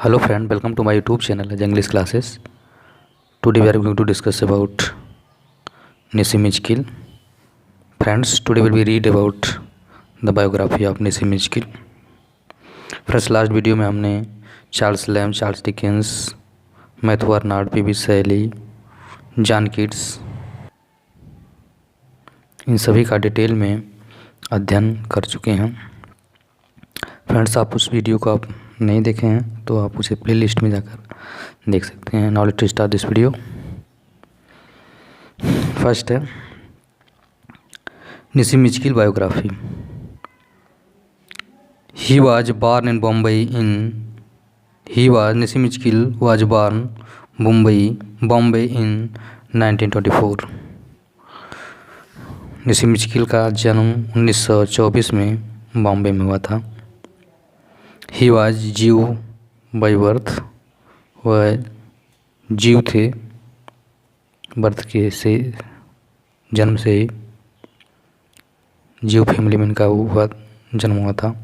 Hello friend, welcome to my YouTube channel as English classes. Today we are going to discuss about Nissim Iqbal. Friends, today we will read about the biography of Nissim Iqbal. Friends, last video में हमने Charles Lamb, Charles Dickens, Matthew Arnold, P B. Shelley, John Keats, इन सभी का detail में अध्ययन कर चुके हैं। फ्रेंड्स, आप उस वीडियो को आप नहीं देखे हैं तो आप उसे प्लेलिस्ट में जाकर देख सकते हैं। Now let's start this video. First है निसिम इजकिल biography. Nisim Iqbal was born Bombay in 1924। निसिम इजकिल का जन्म 1924 में बॉम्बे में हुआ था। ही वाज जीव बाई बर्थ, वह जीव थे जन्म से ही जीव फैमिली में इनका जन्म हुआ था।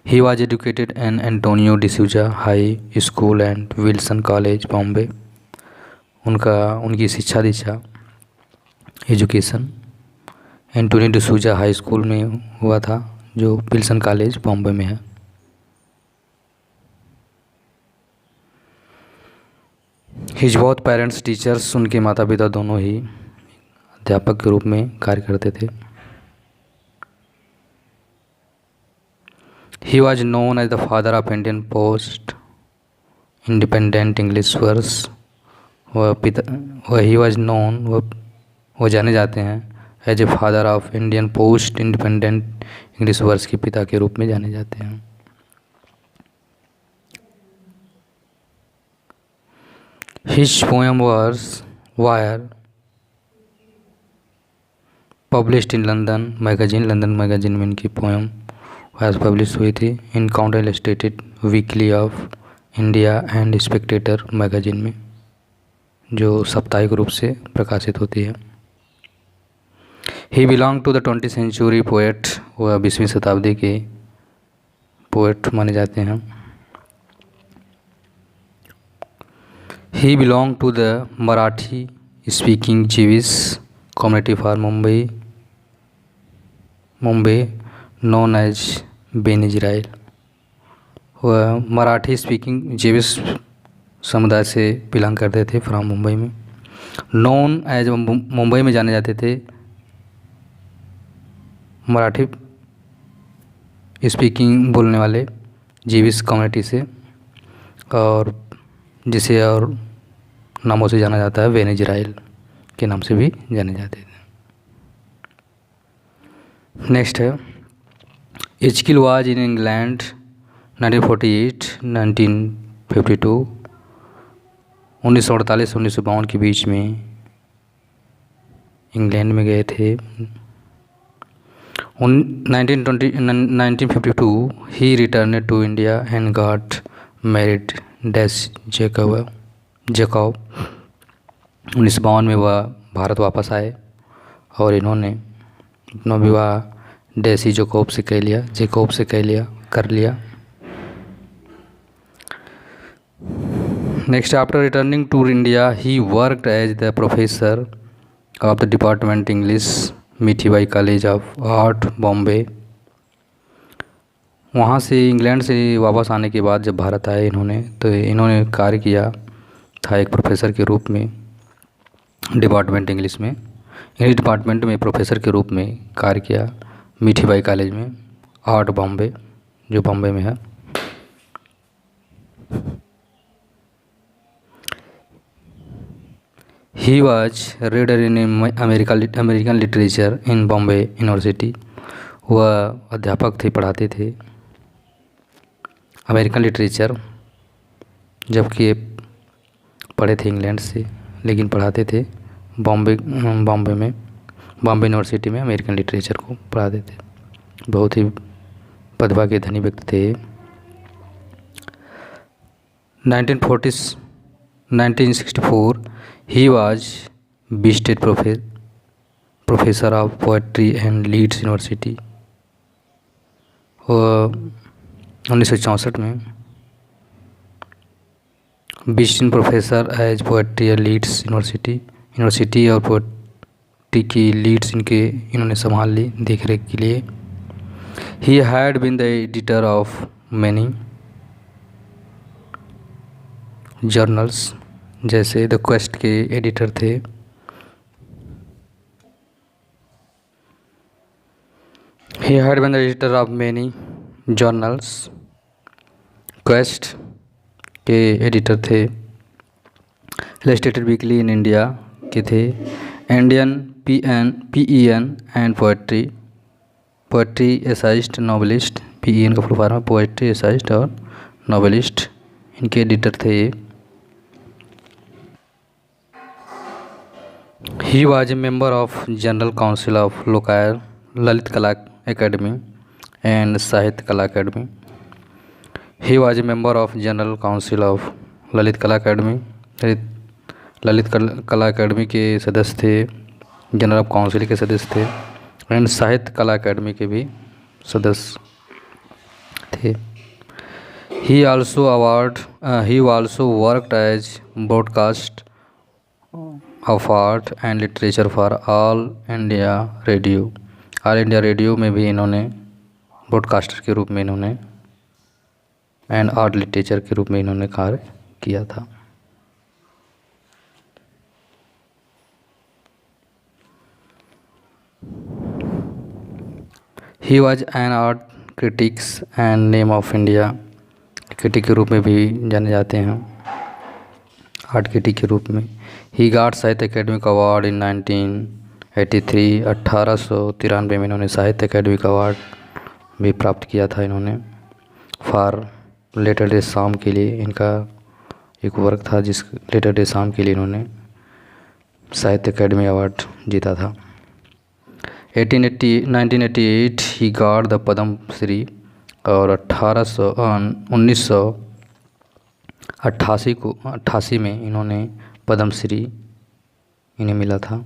He was educated in Antonio D'Souza high school and Wilson college Bombay. उनकी शिक्षा दीक्षा education Antonio D'Souza high school में हुआ था, जो विल्सन कॉलेज बॉम्बे में है। हिज बोथ पेरेंट्स टीचर्स, उनके माता पिता दोनों ही अध्यापक के रूप में कार्य करते थे। He was known as the father of Indian post independent English verse. वह जाने जाते हैं as a father of Indian post independent English verse के पिता के रूप में जाने जाते हैं। His poem were published in London magazine में इनकी पोएम पब्लिश हुई थी। Encounter Illustrated Weekly of India and Spectator magazine में, जो साप्ताहिक रूप से प्रकाशित होती है। He belong to the 20th century poet, वह 20वीं शताब्दी के पोएट माने जाते हैं। He belonged to the Marathi-speaking Jewish community for Mumbai, known as Ben Israel। वह मराठी स्पीकिंग जेविश समुदाय से बिलोंग करते थे फ्रॉम मुंबई में। नोन एज, मुंबई में जाने जाते थे मराठी स्पीकिंग बोलने वाले जेविश कम्युनिटी से, और जिसे और नामों से जाना जाता है, बेन इजराइल के नाम से भी जाने जाते थे। नेक्स्ट है इजकिल वाज इन इंग्लैंड 1948-1952। 1948-1952 के बीच में इंग्लैंड में गए थे। 1952 he return to India and got married Jacob. 1952 में वह भारत वापस आए और इन्होंने अपना विवाह डेसी जैकब से कर लिया। Next, after returning to India he worked as the professor of the department English Mithibai college of art Bombay. वहाँ से इंग्लैंड से वापस आने के बाद जब भारत आए इन्होंने कार्य किया था एक प्रोफेसर के रूप में डिपार्टमेंट इंग्लिश डिपार्टमेंट में प्रोफेसर के रूप में कार्य किया मीठीबाई कॉलेज में आर्ट बॉम्बे, जो बॉम्बे में है। He was reader in American literature in Bombay university. वह अध्यापक थे, पढ़ाते थे अमेरिकन लिटरेचर, जबकि पढ़े थे इंग्लैंड से, लेकिन पढ़ाते थे बॉम्बे यूनिवर्सिटी में अमेरिकन लिटरेचर को पढ़ाते थे। बहुत ही प्रतिभा के धनी व्यक्ति थे। 1964 he was visited professor of poetry and Leeds university. 1964 में visiting professor as poetry Leeds university और पोएट्री की लीड्स इन्होंने संभाल ली देख रेख के लिए। He had been the editor of many journals, जैसे द क्वेस्ट के एडिटर थे। He had been the editor of many journals, quest के एडिटर थे। इलस्ट्रेटेड वीकली इन इंडिया के थे। Indian PEN and poetry essayist novelist, PEN का full form है poetry essayist और नॉवेलिस्ट, इनके एडिटर थे ये। He was a member of general council of लोकायल Lalit Kala academy and Sahitya Kala academy. He was a member of general council of Lalit Kala academy, Lalit Kala academy के सदस्य थे, जनरल ऑफ काउंसिल के सदस्य थे एंड साहित्य कला अकेडमी के भी सदस्य थे। He also worked as broadcast of art and literature for All India Radio में भी इन्होंने ब्रॉडकास्टर के रूप में इन्होंने एंड आर्ट लिटरेचर के रूप में इन्होंने कार्य किया था। He was an art critics and name of India, critic के रूप में भी जाने जाते हैं, आर्ट क्रिटिक के रूप में। ही गॉट साहित्य अकेडमी का अवार्ड इन 1983, 1893 में इन्होंने साहित्य अकेडमी का अवार्ड भी प्राप्त किया था इन्होंने। फॉर लेटर डे शाम के लिए इनका एक वर्क था, जिस लेटर डे शाम के लिए इन्होंने साहित्य अकेडमी अवार्ड जीता था। 1988 he got the Padma Shri और 1988 में इन्होंने पद्म श्री इन्हें मिला था।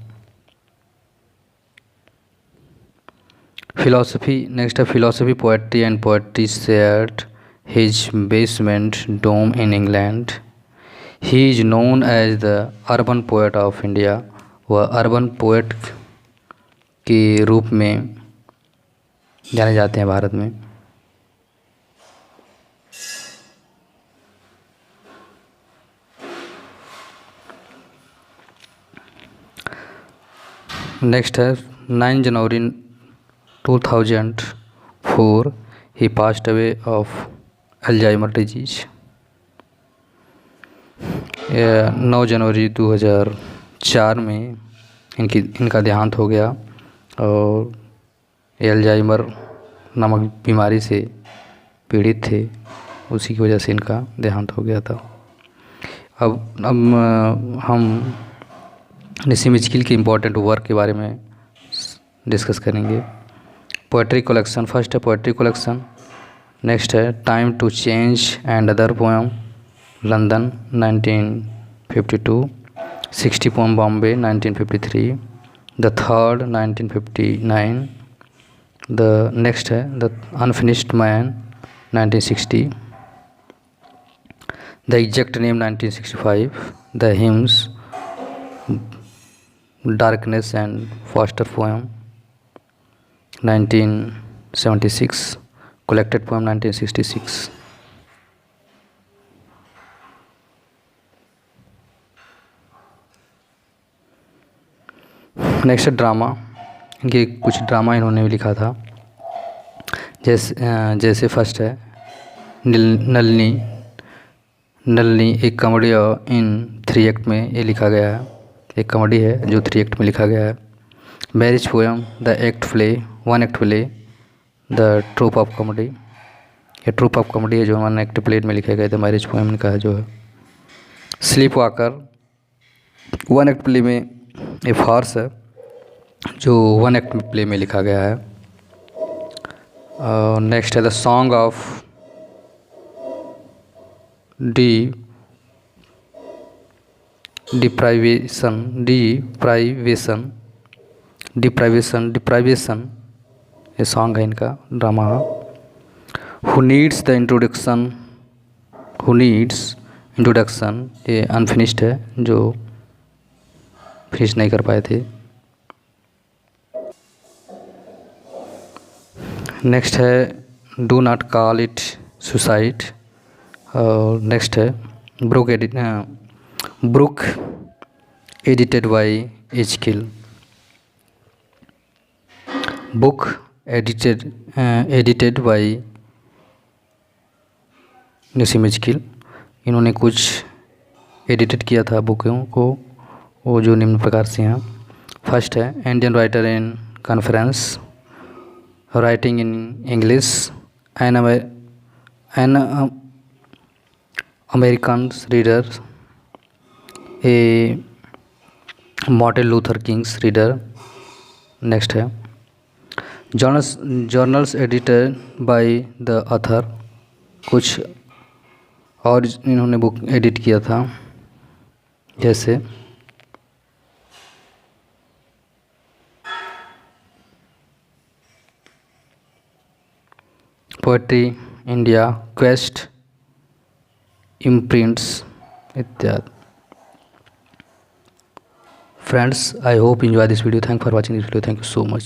फिलॉसफी नेक्स्ट है philosophy, poetry and poetry shared his basement dome in England. He is known as the urban poet of India, वह अर्बन पोएट के रूप में जाने जाते हैं भारत में। नेक्स्ट है 9 जनवरी 2004 he passed away of Alzheimer disease. 9 जनवरी 2004 में इनका देहांत हो गया और ये अल्जाइमर नामक बीमारी से पीड़ित थे, उसी की वजह से इनका देहांत हो गया था। अब हम नसीम इस्किल के इम्पोर्टेंट वर्क के बारे में डिस्कस करेंगे। पोएट्री कलेक्शन, फर्स्ट है पोएट्री कलेक्शन। नेक्स्ट है time to change and other poem, London 1952। 60 poem, Bombay 1953। The third 1959। The next है the unfinished man 1960। The exact name 1965। The hymns, darkness and foster poem 1976। Collected poem 1966। Next drama, इनके कुछ drama इन्होंने भी लिखा था। जैसे first है नलनी एक कॉमेडी इन 3 एक्ट में ये लिखा गया है, एक कॉमेडी है जो 3 एक्ट में लिखा गया है। Marriage poem, the act play, 1 act play, the troupe of comedy, ये ट्रूप ऑफ कॉमेडी है जो 1 एक्ट प्ले में लिखे गए थे। मैरिज पोएम इनका है जो है। स्लीप वॉकर 1 एक्ट प्ले में ये फार्स है जो 1 एक्ट प्ले में लिखा गया है। नेक्स्ट है द सॉन्ग ऑफ डिप्राइवेशन ये सॉन्ग है इनका, ड्रामा। हु नीड्स इंट्रोडक्शन ये अनफिनिश्ड है, जो फिनिश नहीं कर पाए थे। नेक्स्ट है do not call it suicide. और नेक्स्ट है book edited by Ezekiel. Book edited by Nissim Ezekiel. इन्होंने कुछ एडिटेड किया था बुकों को, वो जो निम्न प्रकार से हैं। फर्स्ट है Indian writer in conference, writing in English, an American reader, a Martin Luther King's reader. Next है journals edited by the author. कुछ और इन्होंने बुक एडिट किया था, जैसे पोएट्री इंडिया, क्वेस्ट, इम्प्रिंट्स इत्यादि। Friends, I hope you enjoy this video. Thank for watching this video. Thank you so much.